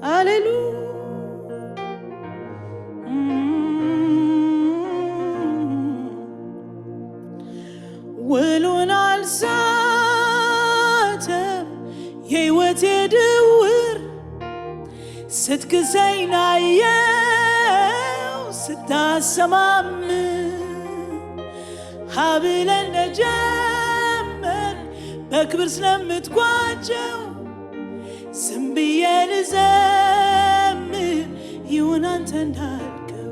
Hallelujah. ውሉን አልሳተም የሕይወቴ ድውር ስትክሰኝ ናየው ስታሰማም ሀብለን ለጀመር በክብር ስለምትጓጀው ዝም ብዬ ልዘምር ይሁን አንተ እንዳልከው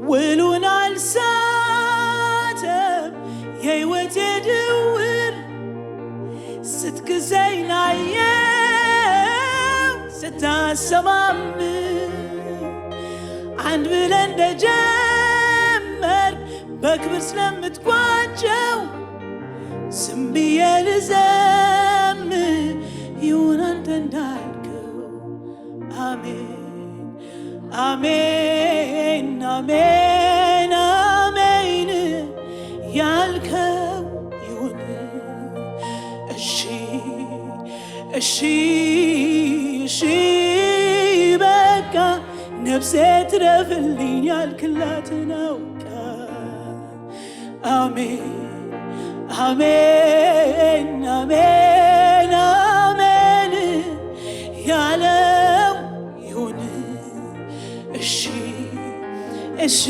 ውሉን አልሳተም የሕይወቴ ድውር ስትክሰኝ ናየው ስታሰማም አንድ ብለን እንደጀመር በክብር ስለምትጓጀው ዝም ብዬ ልዘምር ይሁን አንተ እንዳልከው አሜን አሜን አሜን አሜን ያልከው ይሁን እሺ እሺ እሺ በቃ ነፍሴ ትረፍልኝ ያልክላትን አውቃ አሜን አሜን አሜን አሜን ያለው ይሁን እሺ እሺ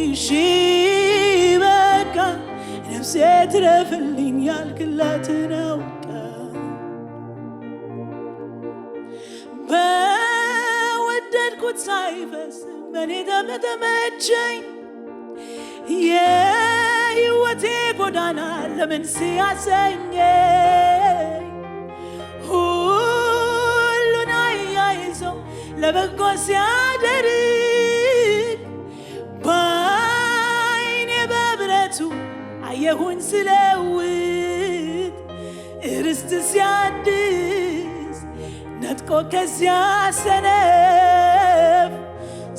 እሺ በቃ ነፍሴ ትረፍልኝ ያልክላትን አውቃ በወደድኩት ሳይፈስ በኔ ተመቸኝ የሕይወቴ ጎዳና ለምን ሲያሰኘኝ ሁሉን አያይዘው ለበጎ ሲያደርግ በዓይኔ በብረቱ አየሁኝ ስለውጥ ርስት ሲያድስ ነጥቆ ከዚያ ሰነፍ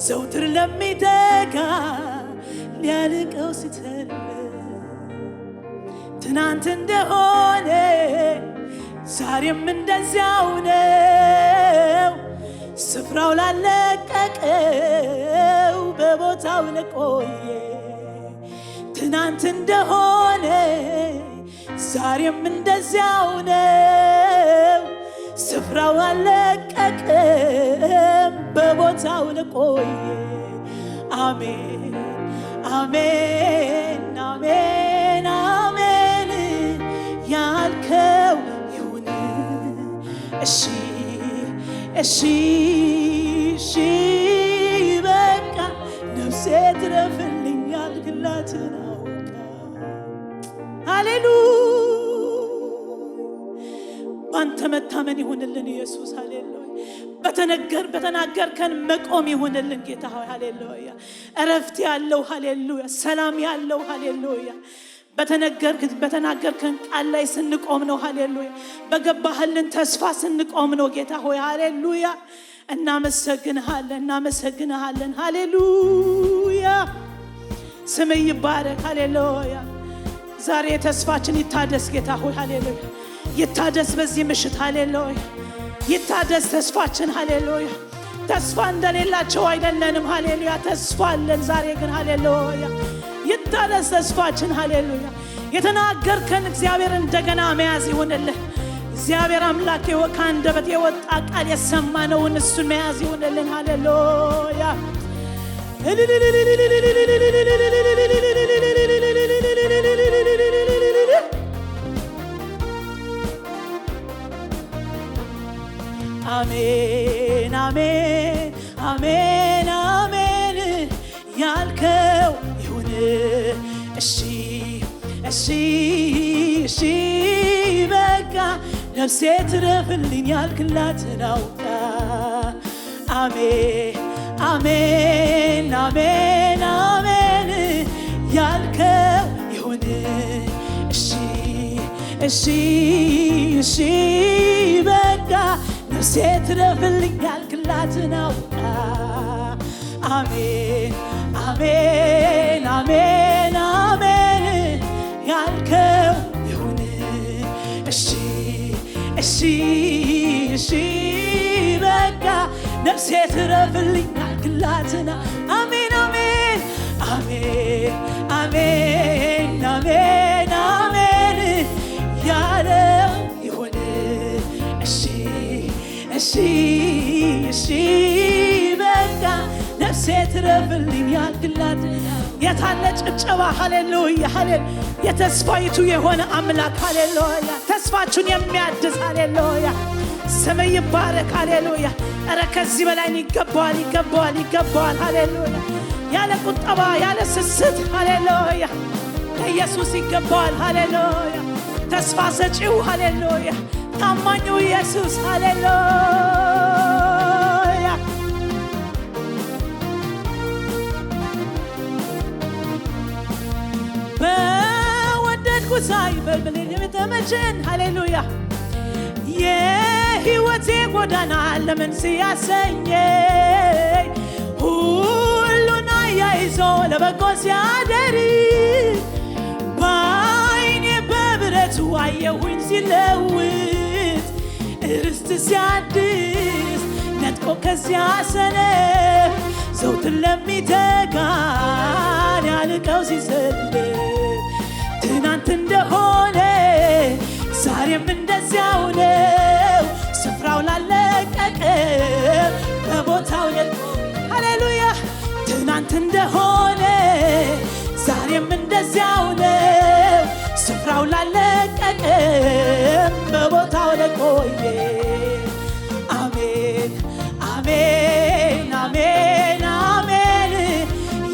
ዘውትር ለሚተጋ ሊያልቀው ሲተርፍ ትናንት እንደሆነ ዛሬም እንደዚያው ነው ስፍራው ላለቀቀው በቦታው ለቆየ ትናንት እንደሆነ ዛሬም እንደዚያው ነው ስፍራው አለቀቀም በቦታው ለቆየ አሜን አሜን አሜን አሜን ያልከው ይሁን እሺ እሺ እሺ በቃ ነፍሴ ትረፍልኝ ያልክላትን አውቃ ሃሌሉያ ባንተ መታመን ይሁንልን ኢየሱስ ሃሌሉያ በተናገርከን መቆም ይሁንልን ጌታ ሆይ ሃሌሉያ እረፍት ያለው ሃሌሉያ ሰላም ያለው ሃሌሉያ በተናገርከን ቃል ላይ ስንቆም ነው ሃሌሉያ በገባህልን ተስፋ ስንቆም ነው ጌታ ሆይ ሃሌሉያ እናመሰግንሃለን ሃሌሉያ ስምህ ይባረክ ሃሌሉያ ዛሬ ተስፋችን ይታደስ ጌታ ሆይ ሃሌሉያ ይታደስ በዚህ ምሽት ሃሌሉያ ይታደስ ተስፋችን ሃሌሉያ ተስፋ እንደሌላቸው አይደለንም ሃሌሉያ ተስፋ አለን ዛሬ ግን ሃሌሉያ ይታደስ ተስፋችን ሃሌሉያ የተናገርከን እግዚአብሔር እንደገና መያዝ ይሁንልን እግዚአብሔር አምላክ ከአንደበት የወጣ ቃል የሰማነውን እሱን መያዝ ይሁንልን ሃሌሉያ አሜን አሜን አሜን አሜን ያልከው ይሁን እሺ እሺ እሺ በቃ ነፍሴ ትረፍልኝ ያልክላትን አውቃ አሜን አሜን አሜን አሜን ያልከው ይሁን እሺ እሺ እሺ በቃ ነፍሴ ትረፍልኝ ያልክላትን አውቃ አሜን አሜን አሜን አሜን ያልከው ይሁን እሺ እሺ እሺ ነፍሴ ትረፍልኝ ያልክላትና አሜን አሜን አሜን አሜን አሜን አሜን ያለው ይሁን እሺ እሺ እሺ በቃ ነፍሴ ትረፍልኝ ያልክላት የታለ ጭብጨባ ሃሌሉያ ሃሌሉያ የተስፋይቱ የሆነ አምላክ ሃሌሉያ ተስፋችሁን የሚያድስ ሃሌሉያ ስም ይባረክ ሃሌሉያ ኧረ ከዚህ በላይ ይገባዋል ይገባዋል ይገባዋል ሃሌሉያ ያለ ቁጠባ ያለ ስስት ሃሌሉያ ለኢየሱስ ይገባዋል ሃሌሉያ ተስፋ ሰጪው ሃሌሉያ ታማኙ ኢየሱስ ሃሌሉያ በወደድኩት ሳይበል ምን የተመቸን ሃሌሉያ የሕይወቴ ጎዳና ለምን ሲያሰኘኝ ሁሉን አያይዞ ለበጎ ሲያደርግ በዓይኔ በብረቱ አየሁኝ ሲለውጥ ርስት ሲያድስ ነጥቆ ከዚያ ሰነፍ ዘውትን ለሚተጋን ያልቀው ሲሰልፍ ትናንት እንደሆነ ዛሬም እንደዚያው ነው ስፍራው ላለቀቀ በቦታው ሃሌሉያ ትናንት እንደሆነ ዛሬም እንደዚያው ነው ስፍራው ላለቀቀ በቦታው ለቆየ አሜን አሜን አሜን አሜን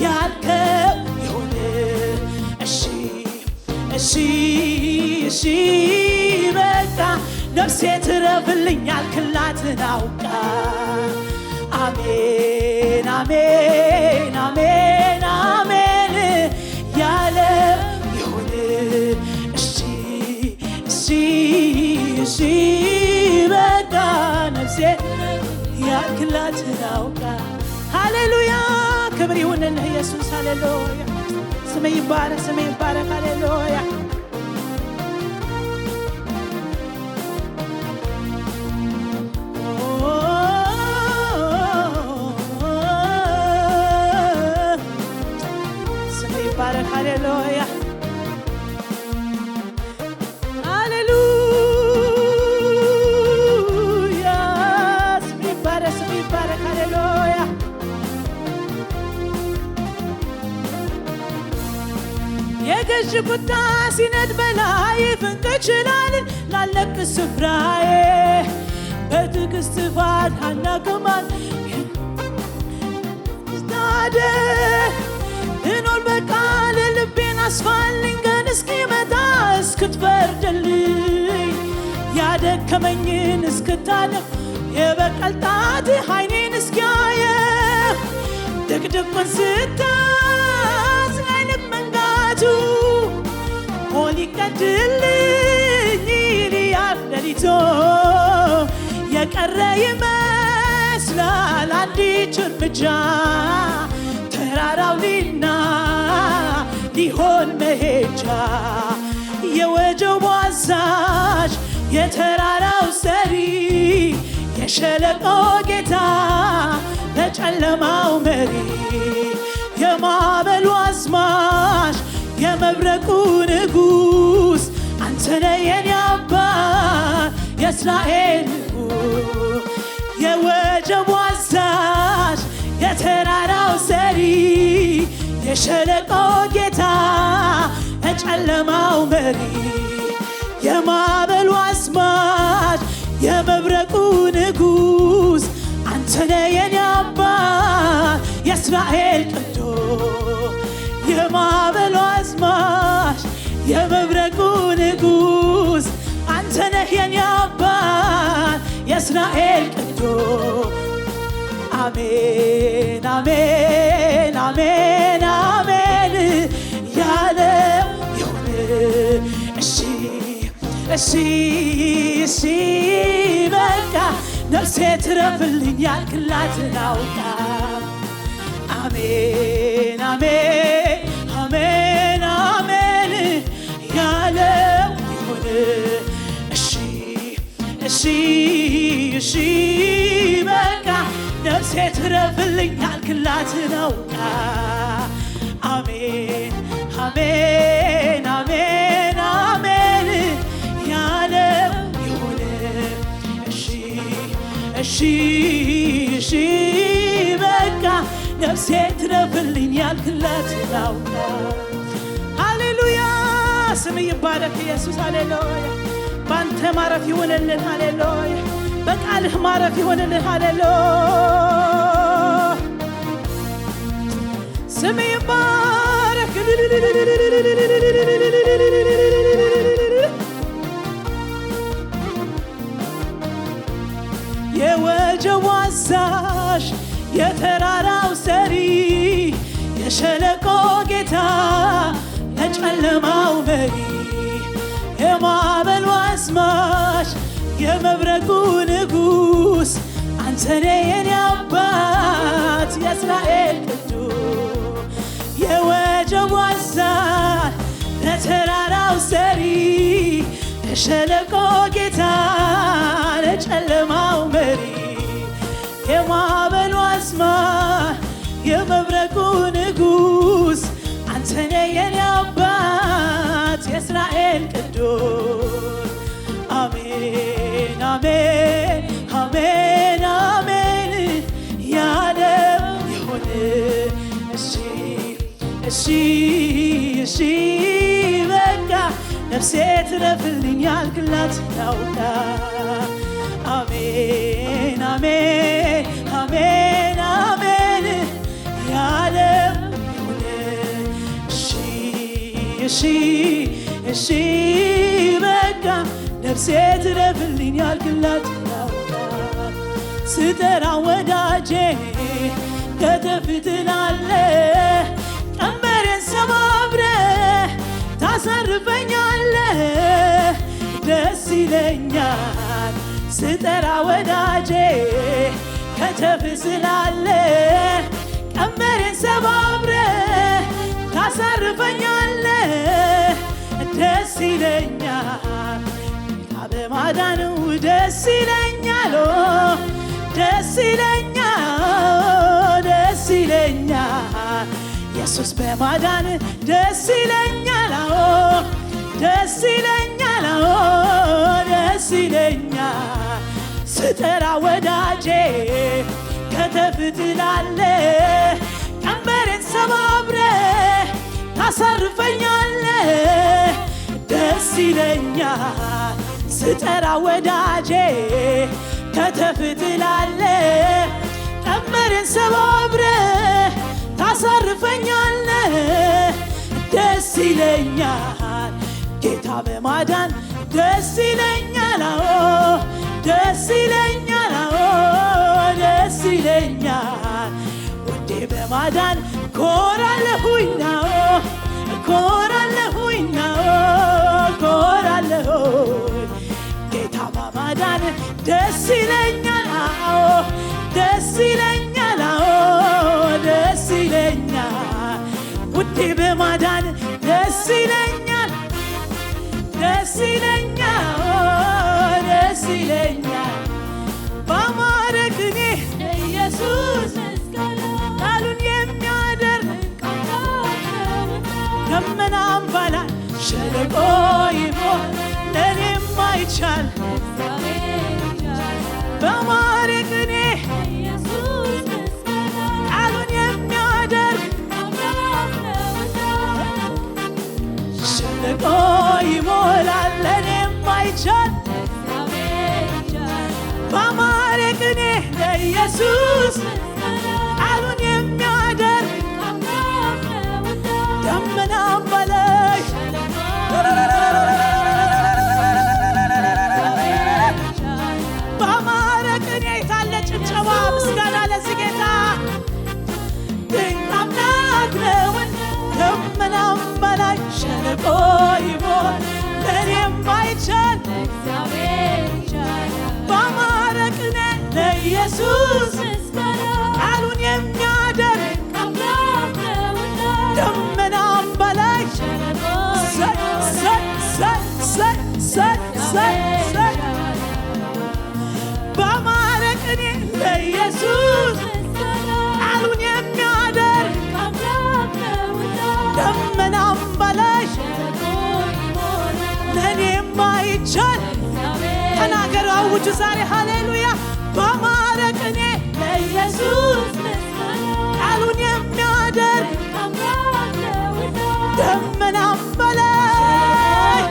ያልከው ይሁን እሺ እሺ እሺ በቃ ነፍሴ ትረፍልኝ ያልክላትን አውቃ አሜን አሜን አሜን አሜን ያለ ይሁን እሺ እሺ እሺ በቃ ነፍሴ ያልክላትን አውቃ ሃሌሉያ ክብር ይሁንልህ ኢየሱስ ሃሌሉያ ስም ይባረክ ሃሌሉያ ሃሌሉያ ሃሌሉያ ስም ይባረክ ሃሌሉያ የገዥ ቁጣ ሲነድ በላይ ፍንቅ ይችላል ላለቅ ስፍራዬ በትዕግስት ፋት አናቅማል ስታደ እኖር በቃል ልቤን አስፋልኝ ቀን እስኪመጣ እስክትፈርድልኝ ያደከመኝን እስክታለፍ የበቀል ጣትህ ዓይኔን እስኪያየው ድቅድቁን ስታዝ አይነት መንጋቱ ሆን ይቀድልኝ ይልያል ሌሊቶ የቀረ ይመስላል አንዲት እርምጃ ተራራው ሊሆን መሄጃ የወጀቡ አዛዥ የተራራው ሰሪ የሸለቆ ጌታ ለጨለማው መሪ የማዕበሉ አዝማች የመብረቁ ንጉሥ አንተነ የኔ አባት የእስራኤል ንጉሥ የወጀቡ አዛዥ የተራራው ሰሪ የሸለቆ ጌታ የጨለማው መሪ የማዕበሉ አስማች የመብረቁ ንጉሥ አንተነ የኔ አባት የእስራኤል ቅዱስ የማዕበሉ አስማች የመብረቁ ንጉሥ አንተነ የኔ አባት የእስራኤል ቅዱስ አሜን አሜን አሜን አሜን ያለው ይሁን እሺ እሺ እሺ በቃ ነፍሴ ትረፍልኝ ያልክላትን አውቃ አሜን አሜን አሜን አሜን ያለው ይሁን እሺ እሺ እሺ በቃ ነፍሴ ትረፍልኝ ያልክላት ነው። አሜን አሜን አሜን አሜን ያለው ይሁን። እሺ እሺ እሺ በቃ ነፍሴ ትረፍልኝ ያልክላት ነው። ሃሌሉያ ስም ይባረክ ኢየሱስ። ሃሌሉያ ባንተ ማረፍ ይሆንልን። ሃሌሉያ በቃልህ ማረፍ ይሆንልን። ሃሌሉያ ስም ይባረክ። የወጀቡ አዛዥ የተራራው ሰሪ የሸለቆ ጌታ የጨለማው መሪ የማዕበሉ አስማሽ የመብረቁ ንጉሥ አንተኔ የኔ አባት የእስራኤል ቅዱስ የወጀቡ አዛዥ የተራራው ሰሪ የሸለቆ ጌታ የጨለማው መሪ የማዕበሉ አስማሽ የመብረቁ ንጉሥ አንተኔ የኔ አባት የእስራኤል ቅዱስ አሜን አሜን አሜን አሜን ያለው ይሁን። እሺ እሺ እሺ በቃ ነፍሴ ትረፍልኝ ያልክላት ነውና አሜን አሜን አሜን አሜን ያለው ይሁን። እሺ እሺ እሺ በቃ ነፍሴ ትረፍልኝ ያልክላት ነውና ስጠራ ወዳጄ ከተፍ ትላለህ ቀንበሬን ሰባብረህ ታሳርፈኛለህ ደስ ይለኛል ስጠራ ወዳጄ ከተፍ ስላለህ ቀንበሬን ሰባብረህ ታሳርፈኛለህ ደስ ይለኛል በማዳኑ ደስ ይለኛል ደስ ይለኛል ደስ ይለኛል ኢየሱስ በማዳን ደስ ይለኛል ደስ ይለኛል ደስ ይለኛል ስጠራ ወዳጄ ከተፍ ትላለህ ቀንበሬን ሰባብረህ ታሳርፈኛለህ ደስ ይለኛል ስጠራ ወዳጄ ከተፍ ትላለህ ቀንበሬን ሰባብረህ ታሳርፈኛለህ ደስ ይለኛል ጌታ በማዳን ደስ ይለኛል ደስ ይለኛል ደስ ይለኛል ወዴ በማዳን ኮራለሁኝ ኮራለሁኝ ኮራለሁኝ ጌታ በማዳን ደስ ይለኛል ደስ ይለኛል ደስ ይለኛል ውዴ በማዳን ደስ ይለኛል ደስ ይለኛል ደስ ይለኛል ባማረ ቅኔ ኢየሱስ ቃሉን የሚያደርግ ደመናም በላይ ሸለቆ ይሞላል ለእኔም አይቻል ባማረ ቅኔ ቃሉን የሚያደርግ ሸለቆ ይሞላል ለእኔም አይቻል ባማረ ቅኔ ለኢየሱስ ቃሉን የሚያደርግ ደመናም በላይ ባማረ ቅኔ የታለ ጭብጨባ ምስጋና ለዚህ ጌታ ድንቅ አምላክ ነውን ደመናም በላይ ሸለቆ ይሞላል ለእኔም አይቻል ባማረ ቅኔ ለኢየሱስ ቃሉን የሚያደርግ ደመናም በላይ ባማረ ቅኔ ለኢየሱስ እጆቹ ዛሬ ሃሌሉያ ባማረ ቅኔ ለኢየሱስ ቃሉን የሚያደርግ ደመናም በላይ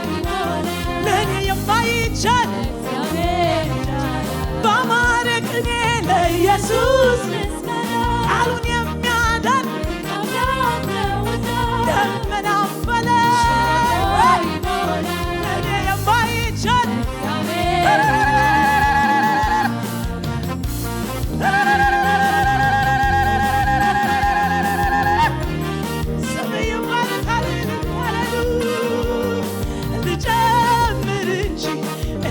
ለእኔ የማይቻል ባማረ ቅኔ ለኢየሱስ ቃሉን የሚያደርግ ደመናም በላይ ለእኔ የማይቻል ልጨምር እንጂ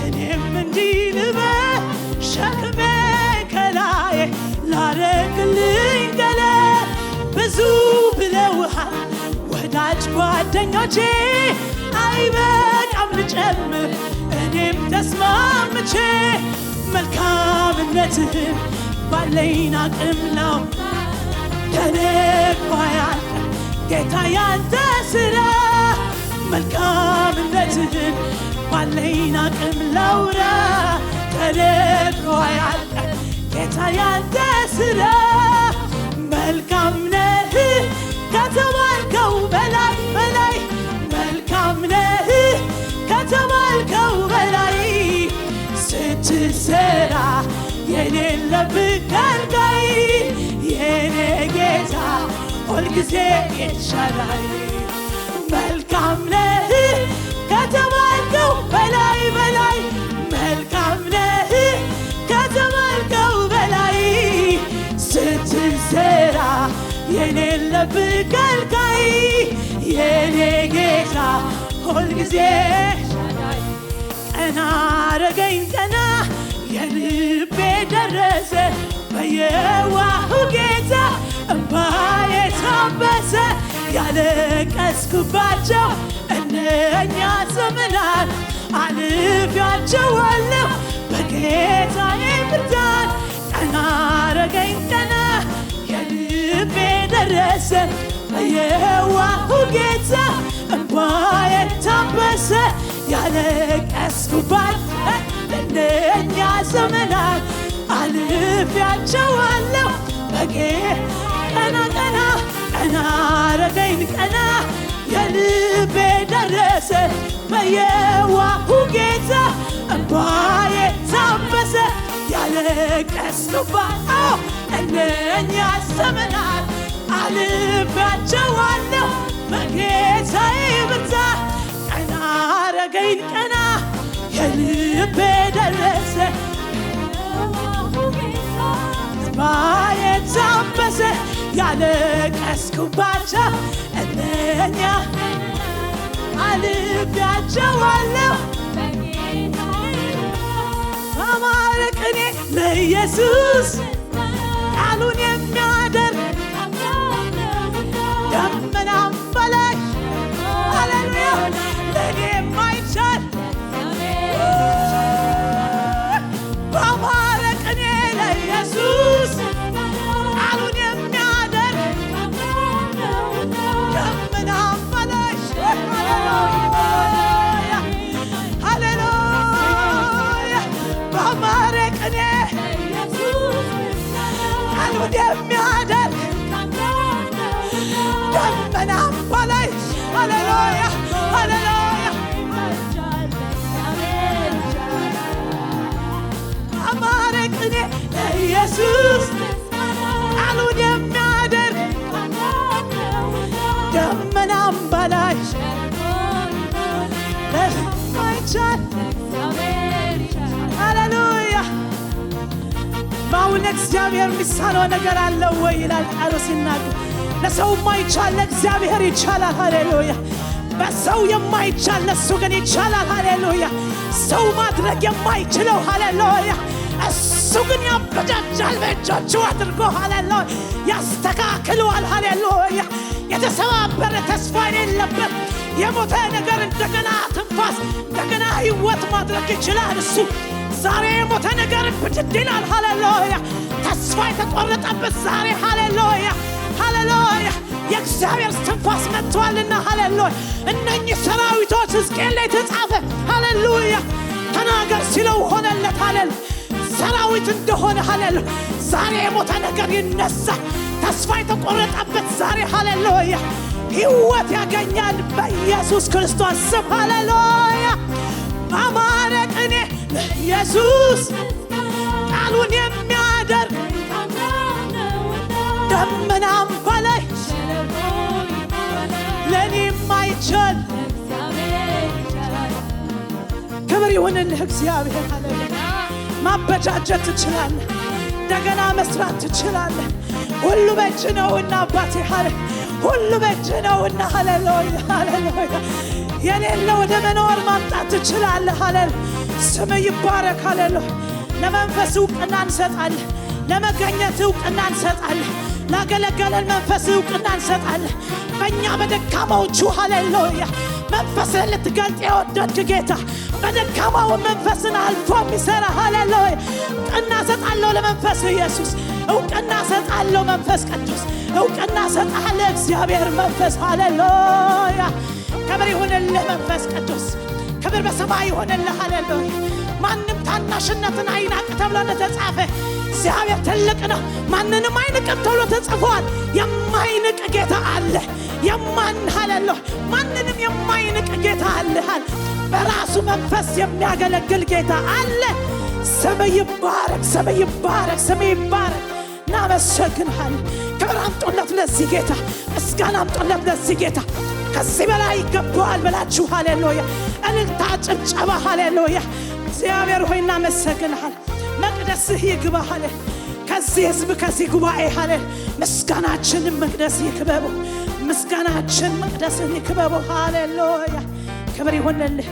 እኔም እንዲህ ልበል ሸክሜ ከላዬ ላረግልኝ ገለ ብዙ ብለውሃል ወዳጅ ጓደኞቼ አይበቃም ልጨምር እኔም ተስማምቼ መልካምነትህን ባለኝ አቅም ነው ተነግሮ አያልቅም ጌታ ያንተ ሥራ መልካምነትህን ባለኝ አቅም ላውራ ተነግሮ አያልቅም ጌታ ያንተ ሥራ መልካም ነህ ከተባልከው በላይ በላይ መልካም ነህ ከተባልከው በላይ ስትሰራ የሌለብህ ከልካይ የኔ ጌታ ሁልጊዜ ይሻላል መልካም ነህ ከተባልከው በላይ በላይ መልካም ነህ ከተባልከው በላይ ስትሰራ የሌለብህ ከልካይ የኔ ጌታ ሁልጊዜ ቀና አረገኝ ቀና የልቤ ደረሰ በየዋሁ ጌታ እምባዬ ታበሰ ያለቀስኩባቸው እነኛ ዘመናት አልፌያቸዋለሁ በጌታዬ ብርታት ቀና አረገኝ ቀና የልቤ ደረሰ በየዋሁ ጌታ እምባዬ ታበሰ ያለቀስኩባቸው እነኛ ዘመናት አልፌያቸዋለሁ ቀና ቀና ቀና አረገኝ ቀና የልቤ ደረሰ በየዋሁ ጌታ እምባዬ ታበሰ ያለቀስኩባቸው እነኛ ዘመናት አልፌያቸዋለሁ በጌታዬ ብርታት ቀና አረገኝ ቀና የልቤ ደረሰ እምባዬ ታበሰ ያለቀስኩባቸው እነኛ አልፌያቸዋለሁ ባማረ ቅኔ ለኢየሱስ ቃሉን የሚያደርግ ደመናም በላይ ሃሌሉያ ለእኔ የማይቻል ባማረ ቅኔ ለኢየሱስ ቃሉን የሚያደርግ ደመናም በላይ ሃሌሉያ ባማረ ቅኔ ቃሉን የሚያደርግ ደመናም በላይ ሃሌሉያ ሃሌሉያ ባማረ ቅኔ ለኢየሱስ ቃሉን የሚያደርግ ደመናም በላይ ለማይቻል ሃሌሉያ በእውነት እግዚአብሔር የሚሳነው ነገር አለው ወይ ይላል ቃሉ ሲናገር ለሰው የማይቻል ለእግዚአብሔር ይቻላል ሃሌሉያ በሰው የማይቻል ለሱ ግን ይቻላል ሃሌሉያ ሰው ማድረግ የማይችለው ሃሌሉያ እሱ ግን ያበጃጃል በእጆቹ አድርጎ ሃሌሉያ ያስተካክለዋል ሃሌሉያ የተሰባበረ ተስፋ የሌለበት የሞተ ነገር እንደገና ትንፋስ እንደገና ሕይወት ማድረግ ይችላል እሱ ዛሬ የሞተ ነገር ብድድ ይላል ሃሌሉያ ተስፋ የተቆረጠበት ዛሬ ሃሌሉያ ሃሌሉያ የእግዚአብሔር ትንፋስ መጥቷልና ሃሌሉያ እነኚህ ሰራዊቶች ሕዝቅኤል ላይ ተጻፈ ሃሌሉያ ተናገር ሲለው ሆነለት ሃሌሉያ ሰራዊት እንደሆነ ሃሌሉያ ዛሬ የሞተ ነገር ይነሳል ተስፋ የተቆረጠበት ዛሬ ሃሌሉያ ሕይወት ያገኛል በኢየሱስ ክርስቶስ ስም ሃሌሉያ አማረ ቅኔ ለኢየሱስ ቃሉን የሚያደርግ ደመናም በላይ ለኔ የማይቻል ክብር ይሁንልህ እግዚአብሔር ሃሌሉያ ማበጃጀት ትችላለህ እንደገና መስራት ትችላለህ ሁሉ በእጅ ነውና አባቴ ሃሌሉያ ሁሉ በእጅ ነውና ሃሌሉያ ሃሌሉያ የሌለ ወደ መኖር ማምጣት ትችላለህ ሃሌሉያ ስም ይባረክ ሃሌሉያ ለመንፈስ ዕውቅና እንሰጣለን ለመገኘት ዕውቅና እንሰጣለን ላገለገለን መንፈስ ዕውቅና እንሰጣለን በእኛ በደካማዎቹ ሃሌሉያ መንፈስን ልትገልጥ የወደድክ ጌታ በደካማው መንፈስን አልፎ የሚሠራ ሃሌሉያ ዕውቅና ሰጣለሁ ለመንፈስ ኢየሱስ ዕውቅና ሰጣለሁ መንፈስ ቅዱስ ዕውቅና ሰጣለሁ እግዚአብሔር መንፈስ ሃሌሉያ ክብር ይሁንልህ መንፈስ ቅዱስ ክብር በሰማይ ይሁንልህ ሃሌሉያ ማንም ታናሽነትን አይናቅ ተብሎ እንደተጻፈ እግዚአብሔር ትልቅ ነው ማንንም አይንቅም ተብሎ ተጽፏል የማይንቅ ጌታ አለ ሃሌሉያ ማንንም የማይንቅ ጌታ አለ በራሱ መንፈስ የሚያገለግል ጌታ አለ ስም ይባረክ ስም ይባረክ ስም ይባረክ እናመሰግንሃለን ክብር አምጡለት ለዚህ ጌታ ምስጋና አምጡለት ለዚህ ጌታ ከዚህ በላይ ይገባዋል ብላችሁ ሃሌሉያ እልልታ ጭብጨባ ሃሌሉያ እግዚአብሔር ሆይ እናመሰግንሃለን መቅደስህ ይግባ ሃሌሉያ ከዚህ ሕዝብ ከዚህ ጉባኤ ሃሌሉያ ምስጋናችን መቅደስ ይክበበው ምስጋናችን መቅደስህ ይክበበው ሃሌሉያ ክብር ይሁንልህ